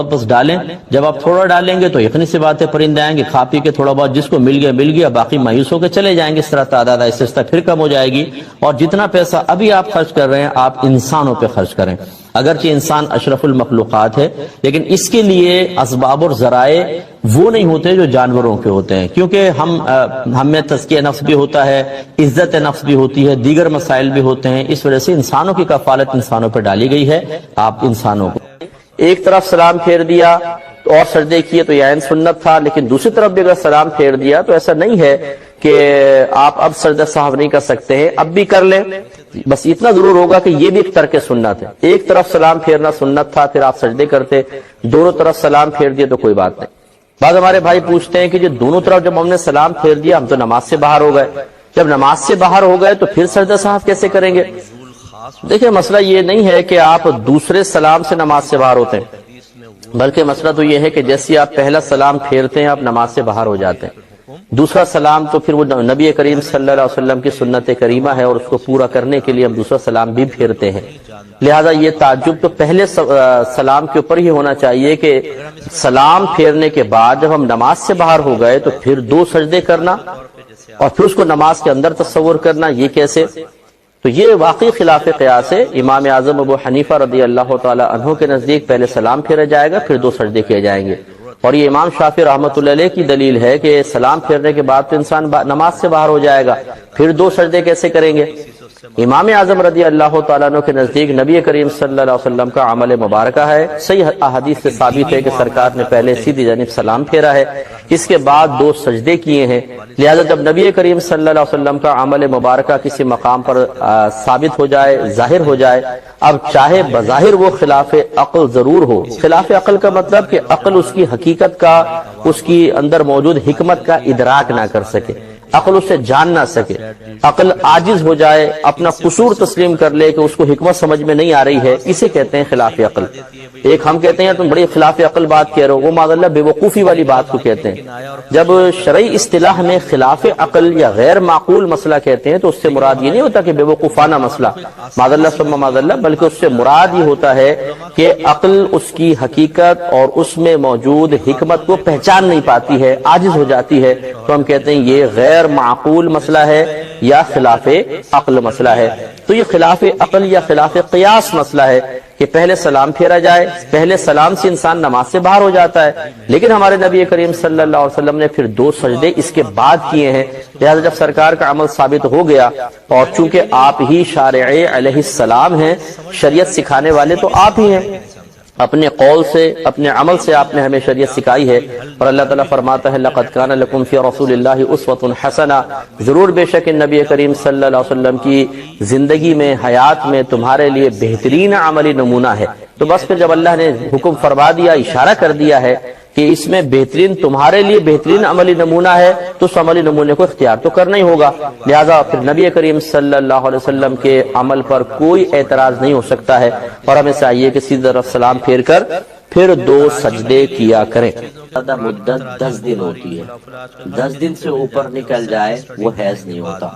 بس ڈالیں. جب آپ تھوڑا ڈالیں گے تو یقینی سی بات ہے پرندے آئیں گے، کھا پی کے تھوڑا بہت جس کو مل گیا، باقی مایوس ہو کے چلے جائیں گے. اس طرح تعداد آہستہ آہستہ پھر کم ہو جائے گی. اور جتنا پیسہ ابھی آپ خرچ کر رہے ہیں آپ انسانوں پہ خرچ کریں. اگرچہ انسان اشرف المخلوقات ہے، لیکن اس کے لیے اسباب اور ذرائع وہ نہیں ہوتے جو جانوروں کے ہوتے ہیں، کیونکہ ہم میں تزکیہ نفس بھی ہوتا ہے، عزت نفس بھی ہوتی ہے، دیگر مسائل بھی ہوتے ہیں. اس وجہ سے انسانوں کی کفالت انسانوں پہ ڈالی گئی ہے. آپ انسانوں کو ایک طرف سلام پھیر دیا اور سجدے کیے تو یہ عین سنت تھا، لیکن دوسری طرف بھی اگر سلام پھیر دیا تو ایسا نہیں ہے کہ آپ اب سجدہ سہو نہیں کر سکتے ہیں، اب بھی کر لیں. بس اتنا ضرور ہوگا کہ یہ بھی ایک ترک سنت ہے. ایک طرف سلام پھیرنا سنت تھا، پھر آپ سجدے کرتے، دونوں طرف سلام پھیر دیے تو کوئی بات نہیں. بعض ہمارے بھائی پوچھتے ہیں کہ جو دونوں طرف جب ہم نے سلام پھیر دیا ہم تو نماز سے باہر ہو گئے، جب نماز سے باہر ہو گئے تو پھر سجدہ سہو کیسے کریں گے؟ دیکھیں مسئلہ یہ نہیں ہے کہ آپ دوسرے سلام سے نماز سے باہر ہوتے ہیں، بلکہ مسئلہ تو یہ ہے کہ جیسے آپ پہلا سلام پھیرتے ہیں آپ نماز سے باہر ہو جاتے ہیں. دوسرا سلام تو پھر وہ نبی کریم صلی اللہ علیہ وسلم کی سنت کریمہ ہے اور اس کو پورا کرنے کے لیے ہم دوسرا سلام بھی پھیرتے ہیں. لہذا یہ تعجب تو پہلے سلام کے اوپر ہی ہونا چاہیے کہ سلام پھیرنے کے بعد جب ہم نماز سے باہر ہو گئے تو پھر دو سجدے کرنا اور پھر اس کو نماز کے اندر تصور کرنا، یہ کیسے؟ تو یہ واقعی خلاف قیاس ہے. امام اعظم ابو حنیفہ رضی اللہ تعالی عنہ کے نزدیک پہلے سلام پھیرا جائے گا پھر دو سجدے کیے جائیں گے، اور یہ امام شافعی رحمۃ اللہ علیہ کی دلیل ہے کہ سلام پھیرنے کے بعد تو انسان نماز سے باہر ہو جائے گا، پھر دو سجدے کیسے کریں گے؟ امام اعظم رضی اللہ تعالیٰ عنہ کے نزدیک نبی کریم صلی اللہ علیہ وسلم کا عمل مبارکہ ہے. صحیح احادیث سے ثابت ہے کہ سرکار نے پہلے سیدھی جانب سلام پھیرا ہے، اس کے بعد دو سجدے کیے ہیں. لہذا جب نبی کریم صلی اللہ علیہ وسلم کا عمل مبارکہ کسی مقام پر ثابت ہو جائے، ظاہر ہو جائے، اب چاہے بظاہر وہ خلاف عقل ضرور ہو. خلاف عقل کا مطلب کہ عقل اس کی حقیقت کا، اس کی اندر موجود حکمت کا ادراک نہ کر سکے، عقل اسے جان نہ سکے، عقل عاجز ہو جائے، اپنا قصور تسلیم کر لے کہ اس کو حکمت سمجھ میں نہیں آ رہی ہے، اسے کہتے ہیں خلاف عقل. ایک ہم کہتے ہیں تم بڑی خلاف عقل بات کہہ رہے ہو، وہ معاذ اللہ بے وقوفی والی بات کو کہتے ہیں. جب شرعی اصطلاح میں خلاف عقل یا غیر معقول مسئلہ کہتے ہیں تو اس سے مراد یہ نہیں ہوتا کہ بے وقوفانہ مسئلہ، معاذ اللہ ثم معاذ اللہ، بلکہ اس سے مراد یہ ہوتا ہے کہ عقل اس کی حقیقت اور اس میں موجود حکمت کو پہچان نہیں پاتی ہے، عاجز ہو جاتی ہے، تو ہم کہتے ہیں یہ غیر معقول مسئلہ ہے یا خلاف عقل مسئلہ ہے. تو یہ خلاف عقل یا خلاف قیاس مسئلہ ہے کہ پہلے سلام پھیرا جائے، پہلے سلام سے انسان نماز سے باہر ہو جاتا ہے، لیکن ہمارے نبی کریم صلی اللہ علیہ وسلم نے پھر دو سجدے اس کے بعد کیے ہیں. لہذا جب سرکار کا عمل ثابت ہو گیا اور چونکہ آپ ہی شارع علیہ السلام ہیں، شریعت سکھانے والے تو آپ ہی ہیں، اپنے قول سے اپنے عمل سے آپ نے ہمیں شریعت سکھائی ہے. اور اللہ تعالیٰ فرماتا ہے لقد کان لکم فی رسول اللہ اسوۃ حسنہ، ضرور بے شک نبی کریم صلی اللہ علیہ وسلم کی زندگی میں، حیات میں تمہارے لیے بہترین عملی نمونہ ہے. تو بس پھر جب اللہ نے حکم فرما دیا، اشارہ کر دیا ہے کہ اس میں بہترین تمہارے لیے بہترین عملی نمونہ ہے، تو اس عملی نمونے کو اختیار تو کرنا ہی ہوگا. لہذا پھر نبی کریم صلی اللہ علیہ وسلم کے عمل پر کوئی اعتراض نہیں ہو سکتا ہے، اور ہمیں چاہیے کہ سیدھی طرف سلام پھیر کر پھر دو سجدے کیا کریں. زیادہ مدت 10 دن ہوتی ہے، 10 دن سے اوپر نکل جائے وہ حیض نہیں ہوتا.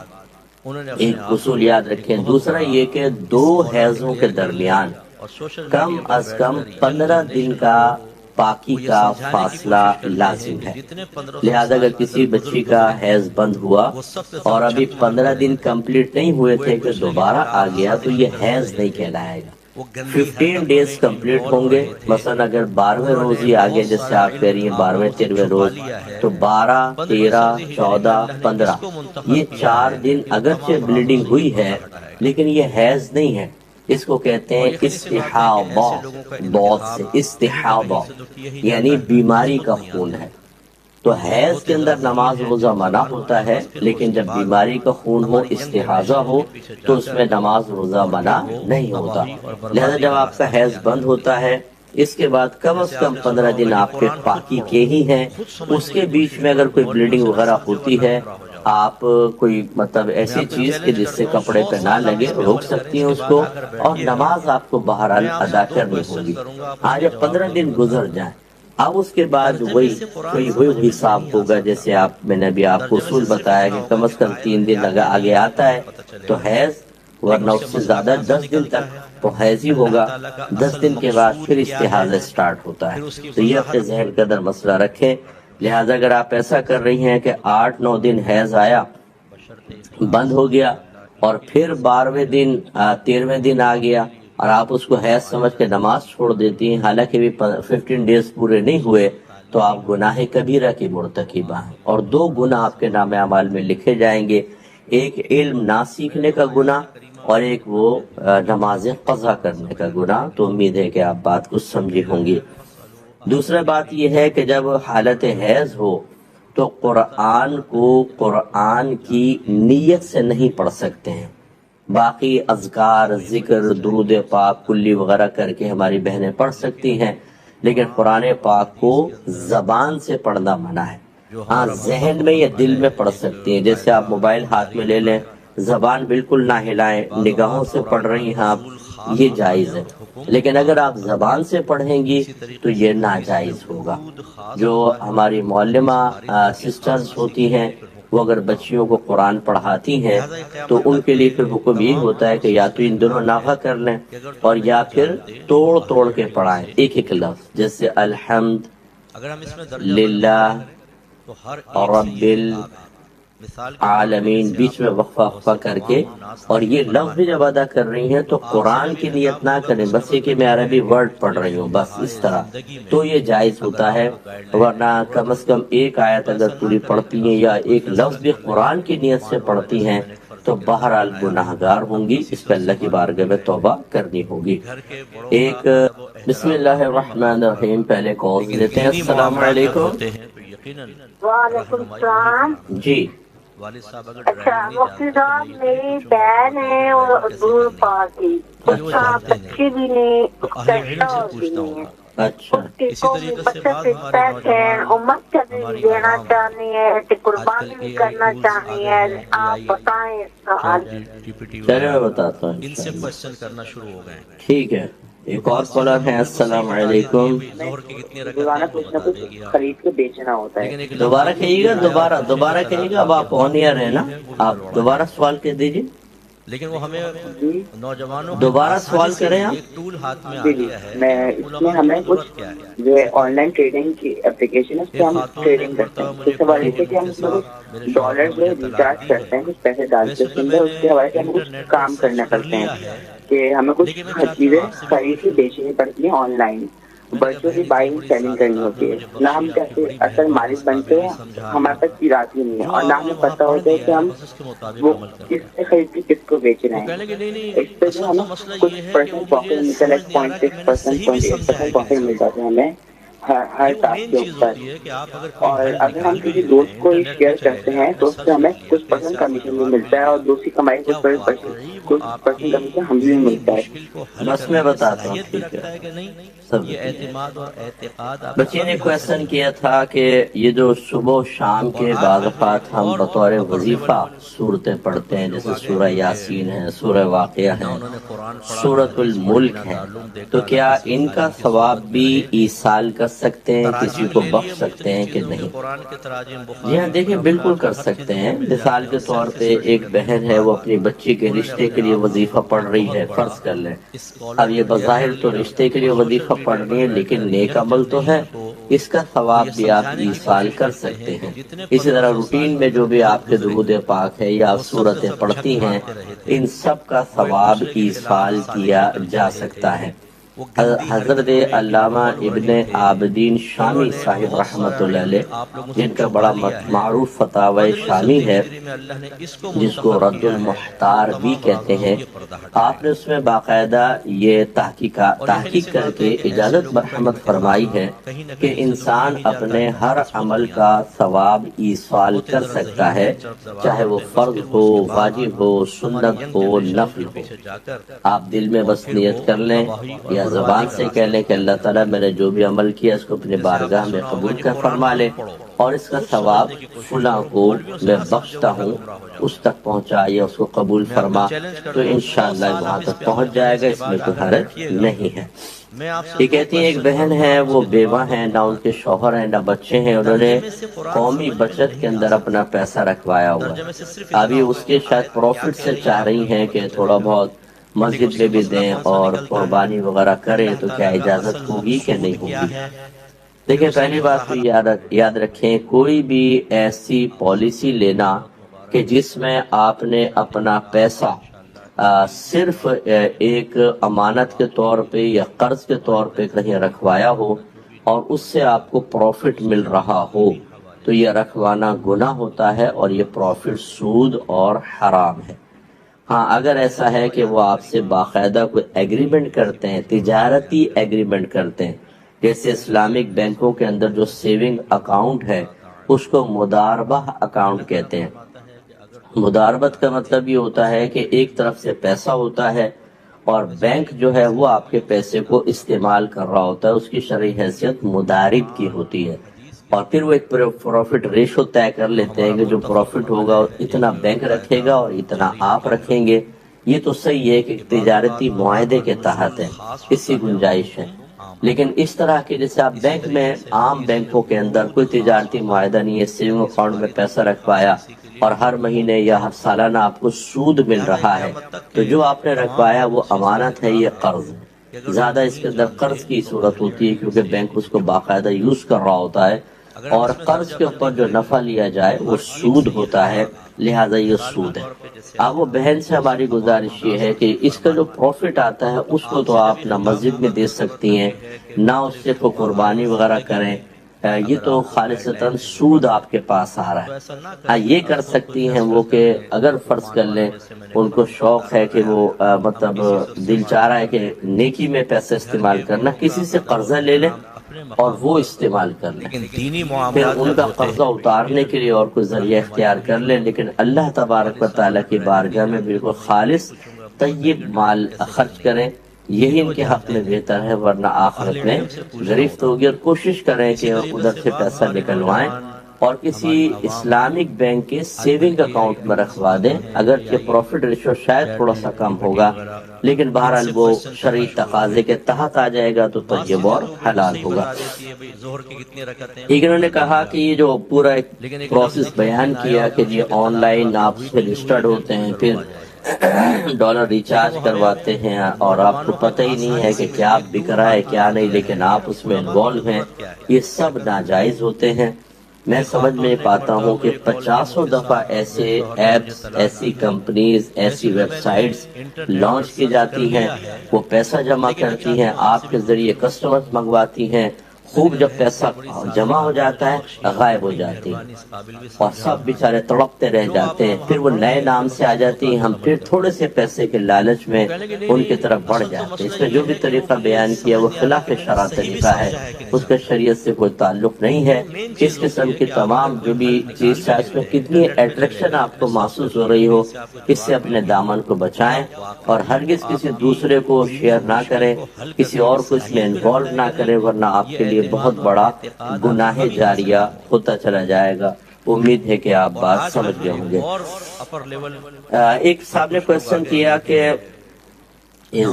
ایک اصول یاد رکھیں. دوسرا یہ کہ دو حیضوں کے درمیان کم از کم 15 دن کا پاکی کا فاصلہ لازم ہے. لہذا اگر کسی بچی کا حیض بند ہوا اور ابھی 15 دن کمپلیٹ نہیں ہوئے تھے کہ دوبارہ آ گیا تو یہ حیض نہیں کہلائے گا. 15 ڈیز کمپلیٹ ہوں گے. مثلا اگر 12ویں روز ہی آگے جیسے آپ کہہ رہی ہیں 12ویں 13ویں روز، تو 12 13 14 15 یہ 4 دن اگرچہ بلیڈنگ ہوئی ہے لیکن یہ حیض نہیں ہے. اس کو کہتے ہیں استحاضہ، بہت سے استحاضہ یعنی بیماری کا خون ہے. تو حیض کے اندر نماز روزہ منع ہوتا ہے، لیکن جب بیماری کا خون ہو، استحاضہ ہو، تو اس میں نماز روزہ منع نہیں ہوتا. لہذا جب آپ کا حیض بند ہوتا ہے اس کے بعد کم از کم 15 دن آپ کے پاکی کے ہی ہیں. اس کے بیچ میں اگر کوئی بلیڈنگ وغیرہ ہوتی ہے، آپ کوئی مطلب ایسی چیز کہ جس سے کپڑے پہ نہ لگے روک سکتی ہیں اس کو، اور نماز آپ کو بہرحال ادا کرنی ہوگی. ہاں جب 15 دن گزر جائیں اب اس کے بعد وہی حساب ہوگا جیسے میں نے ابھی آپ کو اصول بتایا کہ کم از کم 3 دن آگے آتا ہے تو حیض، ورنہ اس سے زیادہ 10 دن تک. تو حیض ہی ہوگا، 10 دن کے بعد پھر استحاضہ سٹارٹ ہوتا ہے۔ تو یہ اپنے ذہن کے اندر مسئلہ رکھیں۔ لہٰذا اگر آپ ایسا کر رہی ہیں کہ 8-9 دن حیض آیا، بند ہو گیا، اور پھر 12ویں دن 13ویں دن آ گیا اور آپ اس کو حیض سمجھ کے نماز چھوڑ دیتی ہیں، حالانکہ بھی 15 ڈیز پورے نہیں ہوئے، تو آپ گناہ کبیرہ کی مرتکبہ ہیں، اور 2 گناہ آپ کے نام اعمال میں لکھے جائیں گے، ایک علم نہ سیکھنے کا گناہ اور ایک وہ نماز قضا کرنے کا گناہ۔ تو امید ہے کہ آپ بات کو سمجھی ہوں گی۔ دوسرا بات یہ ہے کہ جب حالت حیض ہو تو قرآن کو قرآن کی نیت سے نہیں پڑھ سکتے ہیں۔ باقی اذکار، ذکر، درود پاک، کلی وغیرہ کر کے ہماری بہنیں پڑھ سکتی ہیں، لیکن قرآن پاک کو زبان سے پڑھنا منع ہے۔ ہاں، ذہن میں یا دل میں پڑھ سکتی ہیں، جیسے آپ موبائل ہاتھ میں لے لیں، زبان بالکل نہ ہلائیں، نگاہوں سے پڑھ رہی ہیں آپ، یہ جائز ہے۔ لیکن اگر آپ زبان سے پڑھیں گی تو یہ ناجائز ہوگا۔ جو ہماری معلمہ سسٹرز ہوتی ہیں، وہ اگر بچیوں کو قرآن پڑھاتی ہیں تو ان کے لیے پھر حکم یہ ہوتا ہے کہ یا تو ان دونوں ناغہ کر لیں اور یا پھر توڑ توڑ کے پڑھائیں، ایک ایک لفظ، جیسے الحمد للہ رب العالمین، بیچ میں وقفہ کر کے، اور یہ لفظ بھی جب ادا کر رہی ہیں تو قرآن کی نیت نہ کریں، بس یہ کہ میں عربی ورڈ پڑھ رہی ہوں، بس اس طرح، تو یہ جائز ہوتا ہے۔ ورنہ کم از کم ایک آیت اگر پوری پڑھتی ہیں یا ایک لفظ بھی قرآن کی نیت سے پڑھتی ہیں تو بہرحال گناہگار ہوں گی، اس پہ اللہ کی بارگاہ میں توبہ کرنی ہوگی۔ ایک بسم اللہ الرحمن الرحیم، پہلے کال لیتے ہیں۔ السلام علیکم۔ وعلیکم السلام۔ جی اچھا مفتی صاحب، میری بہن ہے اور دور پاس کی، اس کا بچے بھی نہیں، کشا بھی نہیں ہے، اچھا، اس کی قومی بچت پیک ہے، اور مسجد بھی دینا چاہنی ہے، قربانی بھی کرنا چاہنی ہے، آپ بتائیں اس کا حل۔ چلے میں بتاتا ہوں ان سے کوشچن کرنا شروع ہو گئے ہیں۔ ٹھیک ہے، ایک اور کالر ہے۔ السلام علیکم۔ روزانہ کچھ نہ کچھ خرید کے بیچنا ہوتا ہے۔ دوبارہ کہیے گا، دوبارہ کہیے گا، اب آپ آن ایئر ہیں نا، آپ دوبارہ سوال کہہ دیجیے۔ لیکن وہ ہمیں نوجوانوں دوبارہ سوال کریں آپ۔ ایک ٹول ہاتھ میں آ جی گیا ہے، میں اس میں ہمیں کچھ جو ہے آن لائن ٹریڈنگ کی اپلیکیشن ہے، اس پہ ہم ٹریڈنگ کرتے ہیں، اس حوالے سے کہ ہم اس میں کچھ ڈالر جو ریچارج کرتے ہیں، کچھ پیسے ڈالتے ہیں اس کے اندر، اس کے حوالے سے ہم کچھ کام کرنا کرتے ہیں کہ ہمیں کچھ چیزیں خرید کے بیچنی پڑتی ہیں online, virtually buying selling کرنی ہوتی ہے، نہ ہم کیسے اصل مالک بنتے ہیں، ہمارے پاس چیزیں نہیں ہے، اور نہ ہمیں پتہ ہوتا ہے کہ ہم وہ کس سے خرید کے کس کو بیچ رہے ہیں۔ اس پہ جو ہمیں کچھ پرسنٹ پروفٹ ملتا ہے، 0.6%، 0.8% پروفٹ مل جاتا ہے ہمیں ہر ٹاسک کے اوپر، اور اگر ہم کسی دوست کو یہ شیئر کرتے ہیں تو اس سے ہمیں کچھ پرسنٹ کمیشن بھی ملتا ہے، اور دوسری کمائی کچھ پرسنٹ کمیشن ہم بھی ملتا ہے۔ بس میں بتاتا ہوں، ٹھیک ہے، سب بچے نے کویشچن کیا تھا کہ یہ جو صبح و شام کے بعض اوقات ہم بطور وظیفہ صورتیں پڑھتے ہیں، جیسے سورہ یاسین ہے، سورہ واقعہ ہے، سورۃ الملک ہے، تو کیا ان کا ثواب بھی ایصال کر سکتے ہیں، کسی کو بخش سکتے ہیں کہ نہیں؟ جی ہاں، دیکھیں بالکل کر سکتے ہیں۔ مثال کے طور پہ ایک بہن ہے، وہ اپنی بچی کے رشتے کے لیے وظیفہ پڑھ رہی ہے، فرض کر لیں، اب یہ بظاہر تو رشتے کے لیے وظیفہ پڑھ رہی ہے، لیکن نیک عمل تو ہے، اس کا ثواب بھی آپ ایصال کر سکتے ہیں۔ اسی طرح روٹین میں جو بھی آپ کے درود پاک ہے یا سورتیں پڑھتی ہیں، ان سب کا ثواب ایصال کیا جا سکتا ہے۔ حضرت علامہ ابن عابدین شامی صاحب رحمۃ اللہ علیہ، جن کا بڑا معروف فتاوی شامی ہے، جس کو رد المحتار بھی کہتے ہیں، آپ نے اس میں باقاعدہ یہ تحقیق کر کے اجازت مرحمت فرمائی ہے کہ انسان اپنے ہر عمل کا ثواب ایصال کر سکتا ہے، چاہے وہ فرض ہو، واجب ہو، سنت ہو، نفل ہو۔ آپ دل میں بس نیت کر لیں یا زبان سے کہہ لیں کہ اللہ تعالیٰ میں نے جو بھی عمل کیا اس کو اپنے بارگاہ میں قبول کر فرما لے، اور اس کا ثواب فلاں کو میں بخشتا ہوں، اس تک پہنچا یا اس کو قبول فرما، تو انشاءاللہ وہاں تک پہنچ جائے گا، اس میں کوئی حرج نہیں ہے۔ یہ کہتی ہیں ایک بہن ہے، وہ بیوہ ہیں، نہ ان کے شوہر ہیں نہ بچے ہیں، انہوں نے قومی بچت کے اندر اپنا پیسہ رکھوایا ہوا ہے، ابھی اس کے شاید پروفٹ سے چاہ رہی ہیں کہ تھوڑا بہت مسجد میں بھی دیں اور قربانی وغیرہ کریں تو کیا اجازت ہوگی کہ نہیں ہوگی؟ دیکھیں پہلی بات تو یاد رکھیں، کوئی بھی ایسی پالیسی لینا کہ جس میں آپ نے اپنا پیسہ صرف ایک امانت کے طور پہ یا قرض کے طور پہ کہیں رکھوایا ہو اور اس سے آپ کو پروفٹ مل رہا ہو تو یہ رکھوانا گناہ ہوتا ہے اور یہ پروفٹ سود اور حرام ہے۔ ہاں اگر ایسا ہے کہ وہ آپ سے باقاعدہ کوئی ایگریمنٹ کرتے ہیں، تجارتی ایگریمنٹ کرتے ہیں، جیسے اسلامک بینکوں کے اندر جو سیونگ اکاؤنٹ ہے اس کو مداربہ اکاؤنٹ کہتے ہیں۔ مداربت کا مطلب یہ ہوتا ہے کہ ایک طرف سے پیسہ ہوتا ہے اور بینک جو ہے وہ آپ کے پیسے کو استعمال کر رہا ہوتا ہے، اس کی شرعی حیثیت مدارب کی ہوتی ہے، اور پھر وہ ایک پروفٹ ریشو طے کر لیتے ہیں کہ جو پروفٹ ہوگا اتنا بینک رکھے گا اور اتنا آپ رکھیں گے۔ یہ تو صحیح ہے کہ تجارتی معاہدے کے تحت ہے، اس کی گنجائش ہے، لیکن اس طرح کے جیسے آپ بینک میں عام بینکوں کے اندر کوئی تجارتی معاہدہ نہیں ہے، سیونگ اکاؤنٹ میں پیسہ رکھوایا اور ہر مہینے یا ہر سالانہ آپ کو سود مل رہا ہے، تو جو آپ نے رکھوایا وہ امانت ہے، یہ قرض ہے۔ زیادہ اس کے اندر قرض کی صورت ہوتی ہے کیونکہ بینک اس کو باقاعدہ یوز کر رہا ہوتا ہے، اور قرض کے اوپر جو نفع لیا جائے وہ سود ہوتا ہے، لہذا یہ سود ہے۔ اب وہ بہن سے ہماری گزارش یہ ہے کہ اس کا جو پروفٹ آتا ہے اس کو تو آپ نہ مسجد میں دے سکتی ہیں نہ اس سے کوئی قربانی وغیرہ کریں، یہ تو خالصتاً سود آپ کے پاس آ رہا ہے۔ ہاں یہ کر سکتی ہیں وہ کہ اگر فرض کر لیں ان کو شوق ہے کہ وہ مطلب دل چاہ رہا ہے کہ نیکی میں پیسہ استعمال کرنا، کسی سے قرضہ لے لیں اور وہ استعمال کر لیں، پھر ان کا قرضہ اتارنے کے لیے اور کوئی ذریعہ اختیار کر لیں، لیکن اللہ تبارک و تعالیٰ کی بارگاہ میں بالکل خالص طیب مال خرچ کریں، یہی ان کے حق میں بہتر ہے، ورنہ آخرت میں گرفت ہوگی۔ اور کوشش کریں کہ ادھر سے پیسہ نکلوائیں اور کسی اسلامک بینک کے سیونگ اکاؤنٹ میں رکھوا دیں، اگرچہ پروفٹ ریشو شاید تھوڑا سا کم ہوگا لیکن بہرحال وہ شرعی تقاضے کے تحت آ جائے گا تو طیب اور حلال ہوگا۔ ایک انہوں نے کہا کہ یہ جو پورا ایک پروسیس بیان کیا کہ یہ آن لائن آپ سے رجسٹرڈ ہوتے ہیں، پھر ڈالر ریچارج کرواتے ہیں اور آپ کو پتہ ہی نہیں ہے کہ کیا بک رہا ہے کیا نہیں، لیکن آپ اس میں انوالو ہیں، یہ سب ناجائز ہوتے ہیں۔ میں سمجھ میں پاتا ہوں کہ 50 دفعہ ایسے ایپس، ایسی کمپنیز، ایسی ویب سائٹس لانچ کی جاتی ہیں، وہ پیسہ جمع کرتی ہیں، آپ کے ذریعے کسٹمرز منگواتی ہیں، خوب جب پیسہ جمع ہو جاتا ہے غائب ہو جاتی ہیں اور سب بیچارے تڑپتے رہ جاتے ہیں، پھر وہ نئے نام سے آ جاتی ہیں، ہم پھر تھوڑے سے پیسے کے لالچ میں ان کی طرف بڑھ جاتے ہیں۔ اس میں جو بھی طریقہ بیان کیا وہ خلاف شرع طریقہ ہے، اس کا شریعت سے کوئی تعلق نہیں ہے۔ اس قسم کی تمام جو بھی چیز چاہے اس میں کتنی اٹریکشن آپ کو محسوس ہو رہی ہو، اس سے اپنے دامن کو بچائیں اور ہرگز کسی دوسرے کو شیئر نہ کریں، کسی اور کو اس میں انوالو نہ کریں، ورنہ آپ کے لیے بہت بڑا گناہ جاریہ ہوتا چلا جائے گا۔ امید ہے کہ آپ بات سمجھ گئے ہوں گے۔ ایک صاحب نے کوئسچن کیا کہ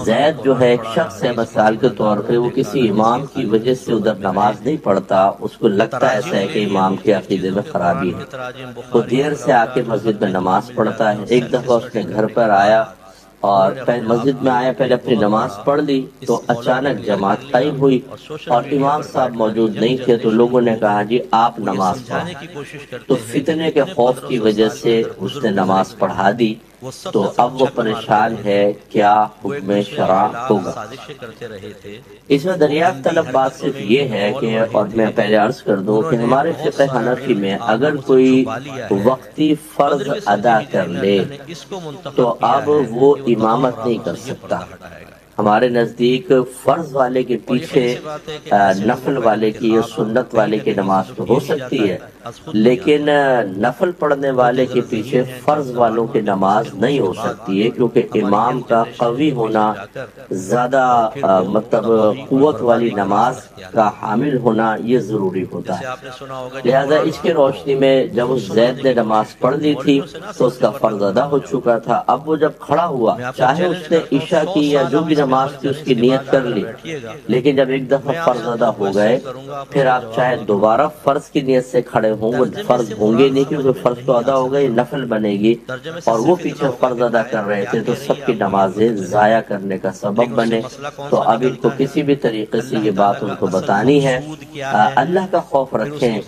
زید جو ہے ایک شخص ہے، مثال کے طور پہ وہ کسی امام کی وجہ سے ادھر نماز نہیں پڑھتا، اس کو لگتا ایسا ہے کہ امام کے عقیدے میں خرابی ہے، وہ دیر سے آ کے مسجد میں نماز پڑھتا ہے۔ ایک دفعہ اس نے گھر پر آیا اور مسجد میں آیا، پہلے اپنی نماز پڑھ لی تو اچانک جماعت قائم ہوئی اور امام صاحب موجود نہیں تھے، تو لوگوں نے کہا جی آپ نماز پڑھیں، تو فتنے کے خوف کی وجہ سے اس نے نماز پڑھا دی، تو اب وہ پریشان ہے کیا حکم شرع ہوگا۔ اس میں دریافت طلب بات صرف یہ ہے کہ، اور میں پہلے عرض کر دوں کہ ہمارے فقہ حنفی میں اگر کوئی وقتی فرض ادا کر لے تو اب وہ امامت نہیں کر سکتا۔ ہمارے نزدیک فرض والے کے پیچھے نفل والے کی یا سنت والے کی نماز تو ہو سکتی ہے، لیکن نفل پڑھنے والے کے پیچھے فرض والوں کی نماز نہیں ہو سکتی ہے، کیونکہ امام کا قوی ہونا، زیادہ مطلب قوت والی نماز کا حامل ہونا یہ ضروری ہوتا ہے۔ لہذا اس کی روشنی میں جب اس زید نے نماز پڑھ لی تھی تو اس کا فرض ادا ہو چکا تھا، اب وہ جب کھڑا ہوا، چاہے اس نے عشاء کی یا جو بھی نماز نماز کی اس کی نیت کر لی، لیکن جب ایک دفعہ فرض ادا ہو گئے پھر آپ چاہے دوبارہ فرض کی نیت سے کھڑے ہوں، وہ فرض ہوں گے نہیں کیونکہ فرض تو ادا ہو گئے، نفل بنے گی، اور وہ پیچھے فرض ادا کر رہے تھے تو سب کی نمازیں ضائع کرنے کا سبب بنے۔ تو اب ان کو کسی بھی طریقے سے یہ بات ان کو بتانی ہے، اللہ کا خوف رکھیں،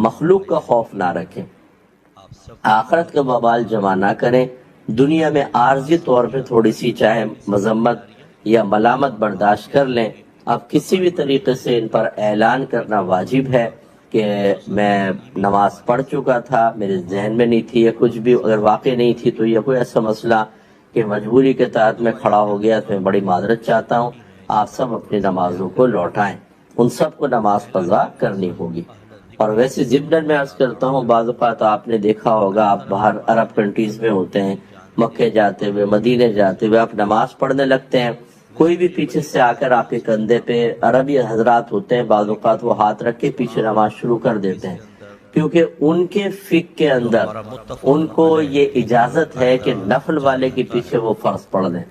مخلوق کا خوف نہ رکھیں، آخرت کا وبال جمع نہ کریں، دنیا میں عارضی طور پہ تھوڑی سی چاہے مذمت یا ملامت برداشت کر لیں، اب کسی بھی طریقے سے ان پر اعلان کرنا واجب ہے کہ میں نماز پڑھ چکا تھا، میرے ذہن میں نہیں تھی، یا کچھ بھی اگر واقع نہیں تھی تو یہ کوئی ایسا مسئلہ کہ مجبوری کے تحت میں کھڑا ہو گیا تو میں بڑی معذرت چاہتا ہوں، آپ سب اپنی نمازوں کو لوٹائیں، ان سب کو نماز قضا کرنی ہوگی۔ اور ویسے ضمن میں عرض کرتا ہوں، بعض اوقات آپ نے دیکھا ہوگا، آپ باہر عرب کنٹریز میں ہوتے ہیں، مکے جاتے ہوئے، مدینے جاتے ہوئے آپ نماز پڑھنے لگتے ہیں، کوئی بھی پیچھے سے آ کر آپ کے کندھے پہ، عربی حضرات ہوتے ہیں بعض اوقات وہ ہاتھ رکھ کے پیچھے نماز شروع کر دیتے ہیں، کیونکہ ان کے فقہ کے اندر ان کو یہ اجازت ہے کہ نفل والے کے پیچھے وہ فرض پڑھ دیں۔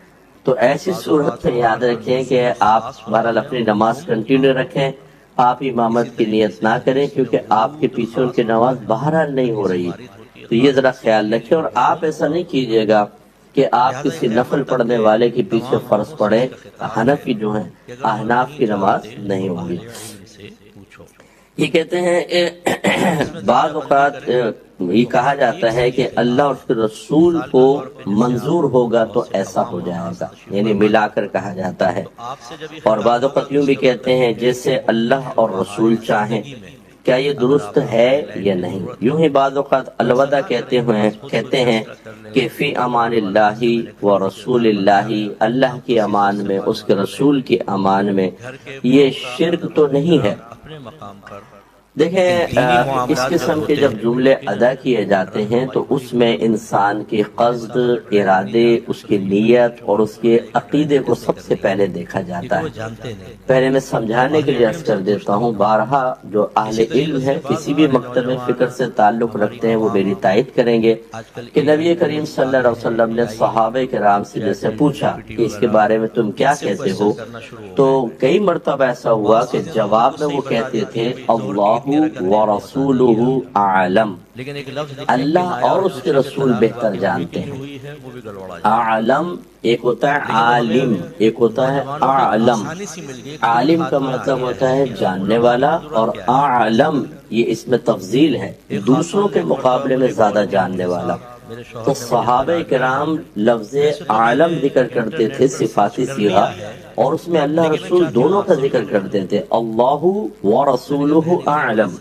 تو ایسی صورت میں یاد رکھیں کہ آپ بہرحال اپنی نماز کنٹینیو رکھیں، آپ امامت کی نیت نہ کریں، کیونکہ آپ کے پیچھے ان کی نماز بہرحال نہیں ہو رہی، تو یہ ذرا خیال رکھیں۔ اور آپ ایسا نہیں کیجیے گا کہ آپ کسی نفل پڑھنے والے کے پیچھے فرض پڑھیں، حنفی جو ہیں احناف کی نماز نہیں ہوگی۔ یہ کہتے ہیں بعض اوقات یہ کہا جاتا ہے کہ اللہ اور اس کے رسول کو منظور ہوگا تو ایسا ہو جائے گا، یعنی ملا کر کہا جاتا ہے، اور بعض اوقات یوں بھی کہتے ہیں جیسے اللہ اور رسول چاہیں۔ کیا یہ درست ہے یا نہیں؟ یوں ہی بعض اوقات الوداع کہتے ہیں کہ فی امان اللہ و رسول اللہ، اللہ کی امان میں، اس کے رسول کی امان میں، یہ شرک تو نہیں ہے۔ دیکھیں اس قسم کے جب جملے ادا کیے جاتے ہیں تو اس میں انسان کی قصد، ارادے، اس کی نیت اور اس کے عقیدے کو سب سے پہلے دیکھا جاتا ہے۔ پہلے میں سمجھانے کے لیے عرض کر دیتا ہوں، بارہا جو اہل علم ہے، کسی بھی مکتب فکر سے تعلق رکھتے ہیں، وہ میری تائید کریں گے کہ نبی کریم صلی اللہ علیہ وسلم نے صحابہ کرام سے جیسے پوچھا کہ اس کے بارے میں تم کیا کہتے ہو، تو کئی مرتبہ ایسا ہوا کہ جواب میں وہ کہتے تھے اللہ ورسولہ اعلم، اللہ اور اس کے رسول بہتر جانتے ہیں۔ اعلم ایک ہوتا ہے عالم، ایک ہوتا ہے اعلم۔ عالم کا مطلب ہوتا ہے جاننے والا، اور اعلم یہ اس میں تفضیل ہے، دوسروں کے مقابلے میں زیادہ جاننے والا۔ تو صحابہ کرام لفظ عالم ذکر کرتے تھے، صفاتی صیغہ، اور اس میں اللہ رسول دونوں کا ذکر کرتے تھے، اللہ ورسولہ اعلم۔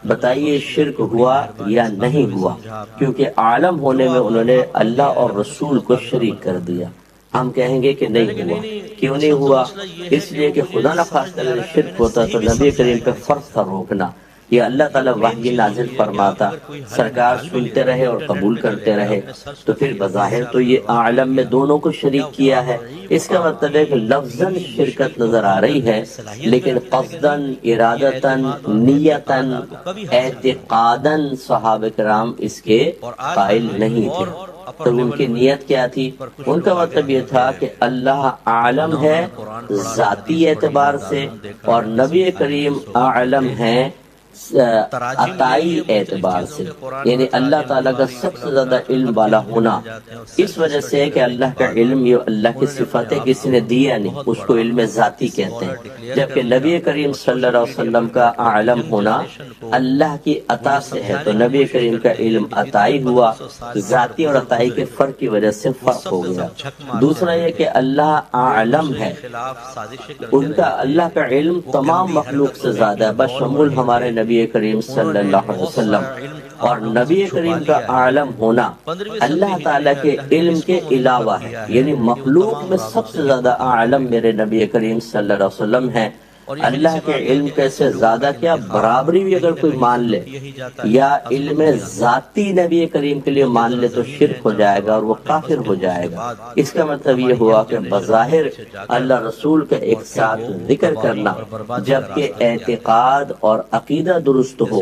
بتائیے شرک ہوا یا نہیں ہوا؟ کیونکہ عالم ہونے میں انہوں نے اللہ اور رسول کو شریک کر دیا۔ ہم کہیں گے کہ نہیں ہوا۔ کیوں نہیں ہوا؟ اس لیے کہ خدا نخواستہ اگر شرک ہوتا تو نبی کریم پہ فرض تھا روکنا، یہ اللہ تعالیٰ وحی نازل فرماتا، سرکار سنتے رہے اور قبول کرتے رہے، تو پھر بظاہر تو یہ عالم میں دونوں کو شریک کیا ہے۔ اس کا مطلب ہے کہ لفظاً شرکت نظر آ رہی ہے، لیکن قصداً، ارادتاً، نیتاً، اعتقاداً صحابہ کرام اس کے قائل نہیں تھے۔ تو ان کی نیت کیا تھی؟ ان کا مطلب یہ تھا کہ اللہ عالم ہے ذاتی اعتبار سے، اور نبی کریم عالم ہے عطائی اعتبار سے، یعنی اللہ تعالیٰ کا سب سے زیادہ علم والا ہونا، اس وجہ سے کہ اللہ کا علم یہ اللہ کی صفتیں کسی نے دیا نہیں، اس کو علم ذاتی کہتے ہیں، جبکہ نبی کریم صلی اللہ علیہ وسلم کا عالم ہونا اللہ کی عطا سے ہے، تو نبی کریم کا علم عطائی ہوا، ذاتی اور عطائی کے فرق کی وجہ سے فرق ہو گیا۔ دوسرا یہ کہ اللہ عالم ہے، ان کا اللہ کا علم تمام مخلوق سے زیادہ ہے، بشمول ہمارے نبی کریم صلی اللہ علیہ وسلم، اور نبی کریم کا عالم ہونا اللہ تعالیٰ کے علم کے علاوہ ہے، یعنی مخلوق میں سب سے زیادہ عالم میرے نبی کریم صلی اللہ علیہ وسلم ہے۔ اللہ کے علم سے زیادہ کیا برابری بھی اگر کوئی مان لے یا علم ذاتی نبی کریم کے لیے مان لے تو شرک ہو جائے گا اور وہ کافر ہو جائے گا۔ اس کا مطلب یہ ہوا کہ بظاہر اللہ رسول کا ایک ساتھ ذکر کرنا، جبکہ اعتقاد اور عقیدہ درست ہو،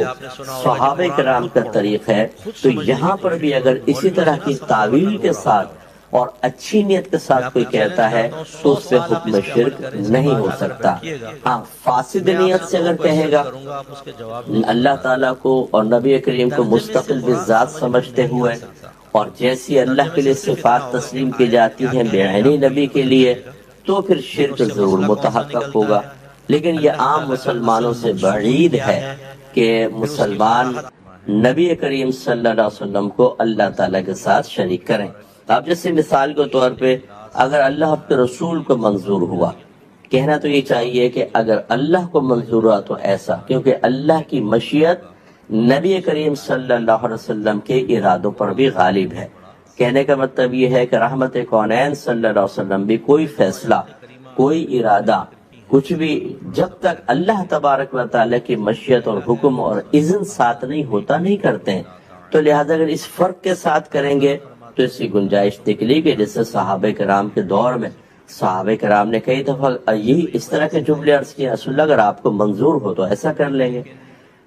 صحابہ کرام کا طریق ہے، تو یہاں پر بھی اگر اسی طرح کی تعویل کے ساتھ اور اچھی نیت کے ساتھ کوئی کہتا ہے تو اس پہ حکم شرک نہیں ہو سکتا. ہاں فاسد نیت سے اگر کہے گا اللہ تعالیٰ کو اور نبی کریم کو مستقل بالذات سمجھتے ہوئے اور جیسی اللہ کے لیے صفات تسلیم کی جاتی ہیں بعینی نبی کے لیے، تو پھر شرک ضرور متحقق ہوگا. لیکن یہ عام مسلمانوں سے بعید ہے کہ مسلمان نبی کریم صلی اللہ علیہ وسلم کو اللہ تعالیٰ کے ساتھ شریک کریں. اب جیسے مثال کے طور پہ اگر اللہ کے رسول کو منظور ہوا، کہنا تو یہ چاہیے کہ اگر اللہ کو منظور ہوا تو ایسا، کیونکہ اللہ کی مشیت نبی کریم صلی اللہ علیہ وسلم کے ارادوں پر بھی غالب ہے. کہنے کا مطلب یہ ہے کہ رحمت کونین صلی اللہ علیہ وسلم بھی کوئی فیصلہ، کوئی ارادہ، کچھ بھی جب تک اللہ تبارک و تعالیٰ کی مشیت اور حکم اور اذن ساتھ نہیں ہوتا نہیں کرتے ہیں. تو لہذا اگر اس فرق کے ساتھ کریں گے تو اس کی گنجائش نکلی کہ جیسے صحابہ کرام کے دور میں صحابہ کرام نے کئی دفعہ یہی اس طرح کے جملے عرض کیا، رسول اللہ اگر آپ کو منظور ہو تو ایسا کر لیں گے.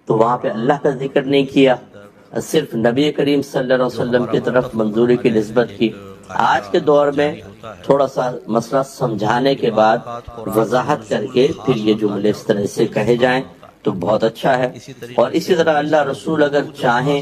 تو وہاں پہ اللہ کا ذکر نہیں کیا، صرف نبی کریم صلی اللہ علیہ وسلم کی طرف منظوری کی نسبت کی. آج کے دور میں تھوڑا سا مسئلہ سمجھانے کے بعد وضاحت کر کے پھر یہ جملے اس طرح سے کہے جائیں تو بہت اچھا ہے. اور اسی طرح اللہ رسول اگر چاہیں،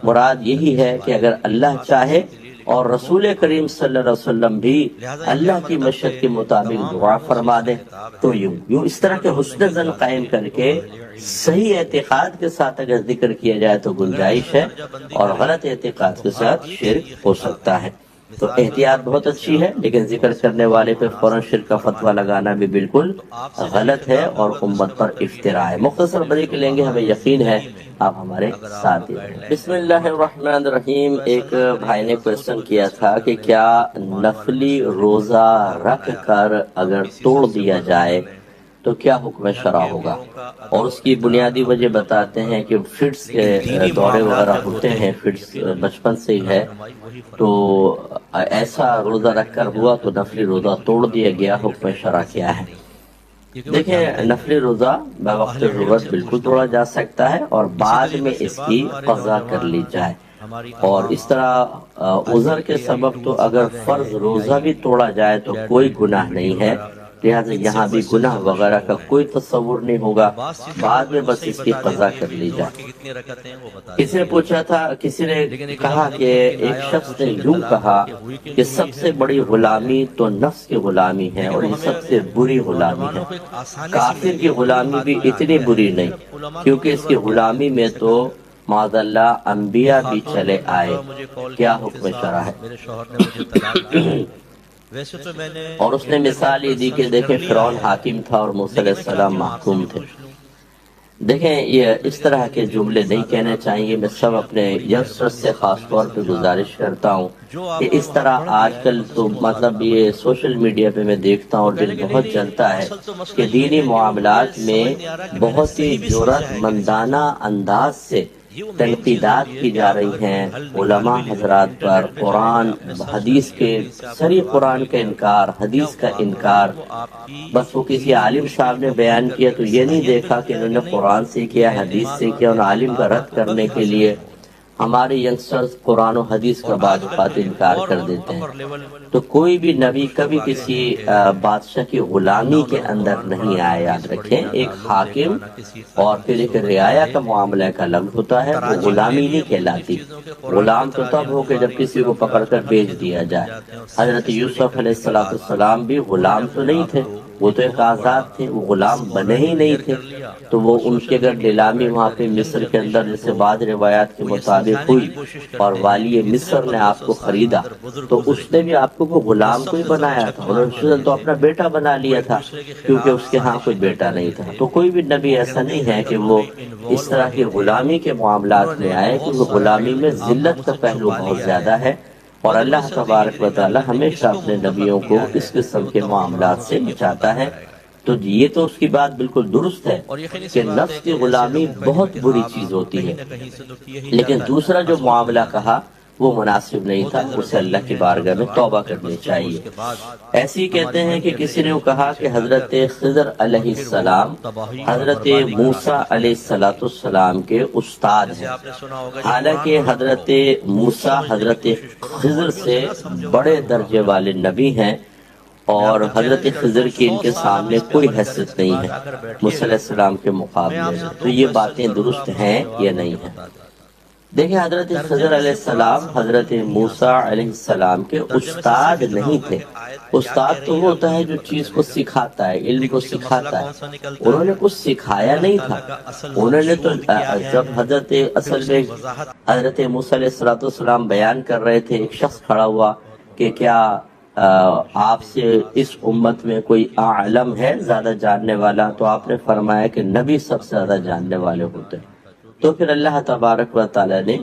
مراد یہی ہے کہ اگر اللہ چاہے اور رسول کریم صلی اللہ علیہ وسلم بھی اللہ کی مشیت کے مطابق دعا فرما دیں تو یوں اس طرح کے حسن ظن قائم کر کے صحیح اعتقاد کے ساتھ اگر ذکر کیا جائے تو گنجائش ہے، اور غلط اعتقاد کے ساتھ شرک ہو سکتا ہے. تو احتیاط بہت اچھی ہے، لیکن ذکر کرنے والے پہ فوراً شرک کا فتویٰ لگانا بھی بالکل غلط ہے اور امت پر افتراء ہے. مختصر بریک لیں گے، ہمیں یقین ہے آپ ہمارے ساتھ ہیں. بسم اللہ الرحمن الرحیم. ایک بھائی نے کوشچن کیا تھا کہ کیا نفلی روزہ رکھ کر اگر توڑ دیا جائے تو کیا حکم شرع ہوگا، اور اس کی بنیادی وجہ بتاتے ہیں کہ فٹس کے دورے وغیرہ ہوتے ہیں، فٹس بچپن سے ہی ہے، تو ایسا روزہ رکھ کر ہوا تو نفلی روزہ توڑ دیا گیا، حکم شرع کیا ہے. دیکھیں نفلی روزہ بوقت ضرورت بالکل توڑا جا سکتا ہے اور بعد میں اس کی قضا کر لی جائے. اور اس طرح عذر کے سبب تو اگر فرض روزہ بھی توڑا جائے تو کوئی گناہ نہیں ہے، لہٰذا یہاں بھی گناہ وغیرہ کا کوئی تصور نہیں ہوگا، بعد میں بس اس کی قضا کر لی جائے. کسی نے پوچھا تھا، کسی نے کہا کہ ایک شخص نے یوں کہا کہ سب سے بڑی غلامی تو نفس کی غلامی ہے اور یہ سب سے بری غلامی ہے. کافر کی غلامی بھی اتنی بری نہیں، کیونکہ اس کی غلامی میں تو معاذ اللہ انبیاء بھی چلے آئے. کیا حکم شرع ہے؟ اور اس نے مثال یہ دی کہ دیکھیں فرعون حاکم تھا اور موسیٰ علیہ السلام محکوم تھے. دیکھیں یہ اس طرح کے جملے نہیں کہنے چاہیے. میں سب اپنے ینگسٹرز سے خاص طور پہ گزارش کرتا ہوں کہ اس طرح آج کل تو مطلب یہ سوشل میڈیا پہ میں دیکھتا ہوں دل بہت جلتا ہے کہ دینی معاملات میں بہت ہی جرأت مندانہ انداز سے تنقیدات کی جا رہی ہیں علماء حضرات پر. قرآن حدیث کے صریح قرآن کا انکار، حدیث کا انکار. بس وہ کسی عالم صاحب نے بیان کیا تو یہ نہیں دیکھا کہ انہوں نے قرآن سے کیا، حدیث سے کیا. ان عالم کا رد کرنے کے لیے ہمارے ینگسٹرز قرآن و حدیث کا بعض اوقات انکار کر دیتے ہیں. تو کوئی بھی نبی کبھی کسی بادشاہ کی غلامی کے اندر نہیں آیا. یاد رکھیں ایک حاکم اور پھر ایک رعایا کا معاملہ کا الگ ہوتا ہے، وہ غلامی نہیں کہلاتی. غلام تو تب ہو کہ جب کسی کو پکڑ کر بیچ دیا جائے. حضرت یوسف علیہ السلام بھی غلام تو نہیں تھے، وہ تو ایک آزاد تھے، وہ غلام بنے ہی نہیں تھے. تو وہ ان کی اگر نیلامی وہاں پہ مصر کے اندر جیسے بعض روایات کے مطابق ہوئی اور والی مصر نے آپ کو خریدا تو اس نے بھی آپ کو غلام کو ہی بنایا تھا. انہوں نے تو اپنا بیٹا بنا لیا تھا کیونکہ اس کے ہاں کوئی بیٹا نہیں تھا. تو کوئی بھی نبی ایسا نہیں ہے کہ وہ اس طرح کی غلامی کے معاملات میں آئے، کیونکہ غلامی میں ذلت کا پہلو بہت زیادہ ہے اور اللہ تبارک و تعالی ہمیشہ اپنے نبیوں کو اس قسم کے معاملات سے بچاتا ہے. تو یہ تو اس کی بات بالکل درست ہے کہ نفس کی غلامی بہت بری چیز ہوتی ہے. لیکن دوسرا جو معاملہ کہا وہ مناسب نہیں تھا، اسے اللہ کی بارگاہ میں توبہ کرنی چاہیے۔ ایسے ہی کہتے ہیں کہ کسی نے کہا کہ حضرت خضر علیہ السلام حضرت موسیٰ علیہ السلام کے استاد ہیں، حالانکہ حضرت موسیٰ حضرت خضر سے بڑے درجے والے نبی ہیں، اور حضرت خضر کی ان کے سامنے کوئی حیثیت نہیں ہے موسیٰ علیہ السلام کے مقابلے میں۔ تو یہ باتیں درست ہیں یا نہیں ہیں؟ دیکھیں، حضرت خضر علیہ السلام حضرت موسیٰ علیہ السلام کے استاد نہیں تھے۔ استاد تو وہ ہوتا ہے جو چیز کو سکھاتا ہے، علم کو سکھاتا ہے۔ انہوں نے کچھ سکھایا نہیں تھا، انہوں نے تو جب اصل میں حضرت موسیٰ علیہ السلام بیان کر رہے تھے، ایک شخص کھڑا ہوا کہ کیا آپ سے اس امت میں کوئی عالم ہے زیادہ جاننے والا؟ تو آپ نے فرمایا کہ نبی سب سے زیادہ جاننے والے ہوتے ہیں۔ تو پھر اللہ تبارک و تعالی نے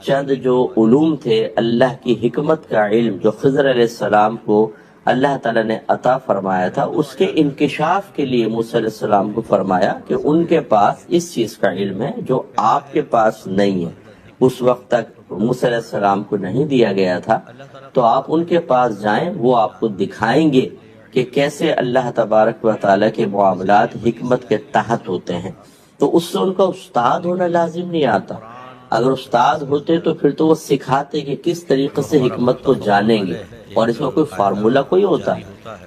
چند جو علوم تھے، اللہ کی حکمت کا علم جو خضر علیہ السلام کو اللہ تعالی نے عطا فرمایا تھا، اس کے انکشاف کے لیے موسیٰ علیہ السلام کو فرمایا کہ ان کے پاس اس چیز کا علم ہے جو آپ کے پاس نہیں ہے، اس وقت تک موسیٰ علیہ السلام کو نہیں دیا گیا تھا۔ تو آپ ان کے پاس جائیں، وہ آپ کو دکھائیں گے کہ کیسے اللہ تبارک و تعالیٰ کے معاملات حکمت کے تحت ہوتے ہیں۔ تو اس سے ان کا استاد ہونا لازم نہیں آتا۔ اگر استاد ہوتے تو پھر تو وہ سکھاتے کہ کس طریقے سے حکمت کو جانیں گے، اور اس میں کوئی فارمولہ کوئی ہوتا۔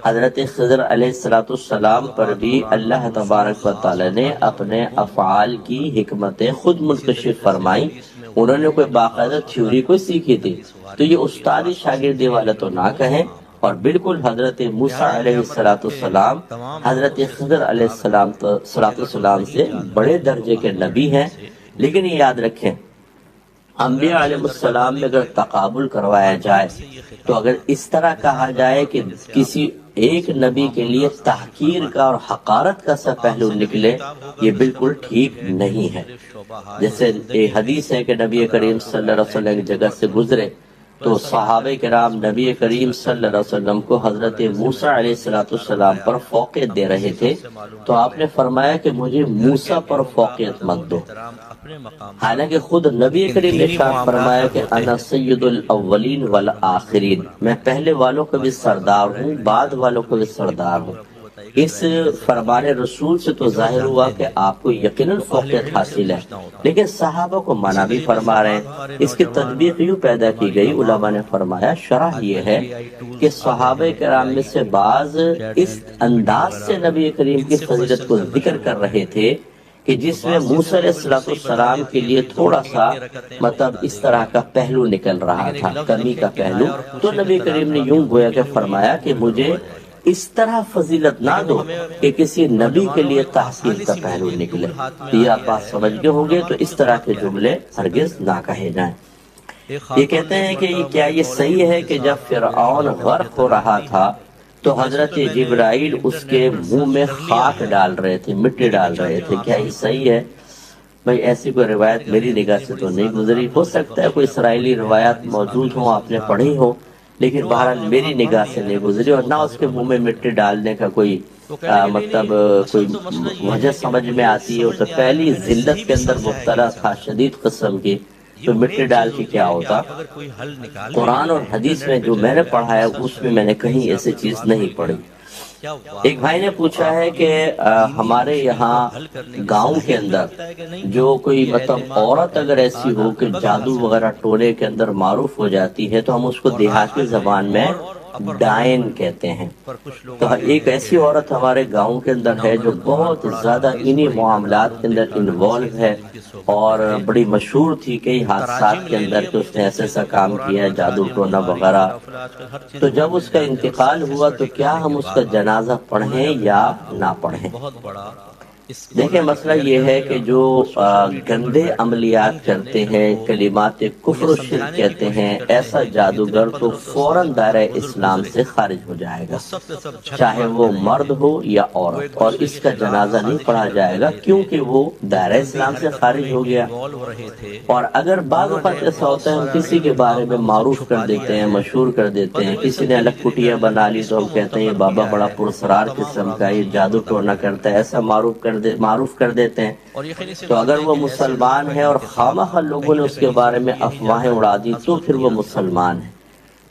حضرت خضر علیہ السلام پر بھی اللہ تبارک و تعالیٰ نے اپنے افعال کی حکمتیں خود منکشف فرمائیں، انہوں نے کوئی باقاعدہ تھیوری کوئی سیکھی تھی۔ تو یہ استادی شاگردی والا تو نہ کہیں، اور بالکل حضرت موسیٰ علیہ السلام حضرت خضر علیہ السلام سے بڑے درجے کے نبی ہیں۔ لیکن یہ یاد رکھیں، انبیاء علیہ السلام میں اگر تقابل کروایا جائے تو اگر اس طرح کہا جائے کہ کسی ایک نبی کے لیے تحقیر کا اور حقارت کا سا پہلو نکلے، یہ بالکل ٹھیک نہیں ہے۔ جیسے ایک حدیث ہے کہ نبی کریم صلی اللہ علیہ وسلم کی جگہ سے گزرے تو صحابہ کرام نبی کریم صلی اللہ علیہ وسلم کو حضرت موسیٰ علیہ السلام پر فوقیت دے رہے تھے، تو آپ نے فرمایا کہ مجھے موسیٰ پر فوقیت مت دو، حالانکہ خود نبی کریم نے ارشاد فرمایا کہ انا سید الاولین والآخرین، میں پہلے والوں کا بھی سردار ہوں، بعد والوں کا بھی سردار ہوں۔ اس فرمان رسول سے تو ظاہر ہوا کہ آپ کو یقیناً فوقیت حاصل ہے، لیکن صحابہ کو منع بھی فرما رہے ہیں۔ اس کی تطبیق یوں پیدا کی گئی، علماء نے فرمایا شرح یہ ہے کہ صحابہ کرام میں سے بعض اس انداز سے نبی کریم کی فضیلت کو ذکر کر رہے تھے کہ جس میں موسیٰ علیہ السلام کے لیے تھوڑا سا اس طرح کا پہلو نکل رہا تھا، کمی کا پہلو۔ تو نبی کریم نے یوں گویا کہ فرمایا کہ مجھے اس طرح فضیلت نہ دو کہ کسی نبی کے لیے تحقیر کا پہلو نکلے۔ یہ آپ بات سمجھ گئے ہوں گے، تو اس طرح کے جملے ہرگز نہ کہے جائیں۔ یہ کہتے ہیں کہ کیا یہ صحیح ہے کہ جب فرعون غرق ہو رہا تھا تو حضرت جبرائیل اس کے منہ میں خاک ڈال رہے تھے، مٹی ڈال رہے تھے، کیا یہ صحیح ہے؟ بھائی ایسی کوئی روایت میری نگاہ سے تو نہیں گزری، ہو سکتا ہے کوئی اسرائیلی روایات موجود ہوں، آپ نے پڑھی ہو، لیکن بہرحال میری نگاہ سے نہیں گزری، اور نہ اس کے منہ میں مٹی ڈالنے کا کوئی کوئی وجہ سمجھ میں آتی ہے۔ تو پہلی ذلت کے اندر مبتلا تھا، شدید قسم کی، تو مٹی ڈال کے کیا ہوتا؟ قرآن اور حدیث میں جو میں نے پڑھا ہے اس میں میں نے کہیں ایسی چیز نہیں پڑھی۔ ایک بھائی نے پوچھا ہے کہ ہمارے یہاں گاؤں کے اندر جو کوئی عورت اگر ایسی ہو کہ جادو وغیرہ ٹولے کے اندر معروف ہو جاتی ہے تو ہم اس کو دیہاتی زبان میں ڈائن کہتے ہیں۔ تو ایک ایسی عورت ہمارے گاؤں کے اندر ہے جو بہت زیادہ انہی معاملات کے اندر انوالو ہے، اور بڑی مشہور تھی کئی حادثات کے اندر کہ اس نے ایسا کام کیا ہے، جادو ٹونا وغیرہ۔ تو جب اس کا انتقال ہوا تو کیا ہم اس کا جنازہ پڑھیں یا نہ پڑھیں؟ دیکھیں مسئلہ یہ ہے کہ جو گندے عملیات کرتے ہیں، کلمات کفر و شرک کہتے ہیں، ایسا جادوگر تو فوراً دائرہ اسلام سے خارج ہو جائے گا، چاہے وہ مرد ہو یا عورت، اور اس کا جنازہ نہیں پڑھا جائے گا کیونکہ وہ دائرہ اسلام سے خارج ہو گیا۔ اور اگر بعض اوقات ایسا ہوتا ہے ہم کسی کے بارے میں معروف کر دیتے ہیں، مشہور کر دیتے ہیں، کسی نے الگ کٹیا بنا لی تو ہم کہتے ہیں یہ بابا بڑا پرسرار قسم کا، یہ جادو ٹونا کرتا ہے، ایسا معروف کر معروف کر دیتے ہیں. تو اگر وہ مسلمان ہے اور خواہ لوگوں نے اس کے بارے میں افواہیں اڑا دی تو پھر وہ مسلمان ہے.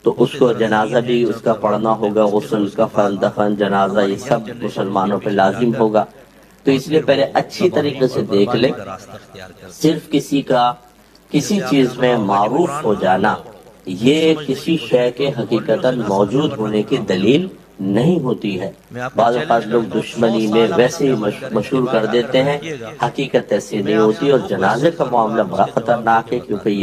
تو اس کو جنازہ بھی اس کا پڑھنا ہوگا، غسل، کفن، دفن، جنازہ، یہ سب مسلمانوں پہ لازم ہوگا. تو اس لیے پہلے اچھی طریقے سے دیکھ لیں. صرف کسی کا کسی چیز میں معروف ہو جانا یہ کسی شے کے حقیقتاً موجود ہونے کی دلیل نہیں ہوتی ہے. بعض اوقات لوگ دشمنی میں ویسے ہی مشہور کر دیتے ہیں، حقیقت ایسی نہیں ہوتی. اور جنازے کا معاملہ بڑا خطرناک ہے، کیونکہ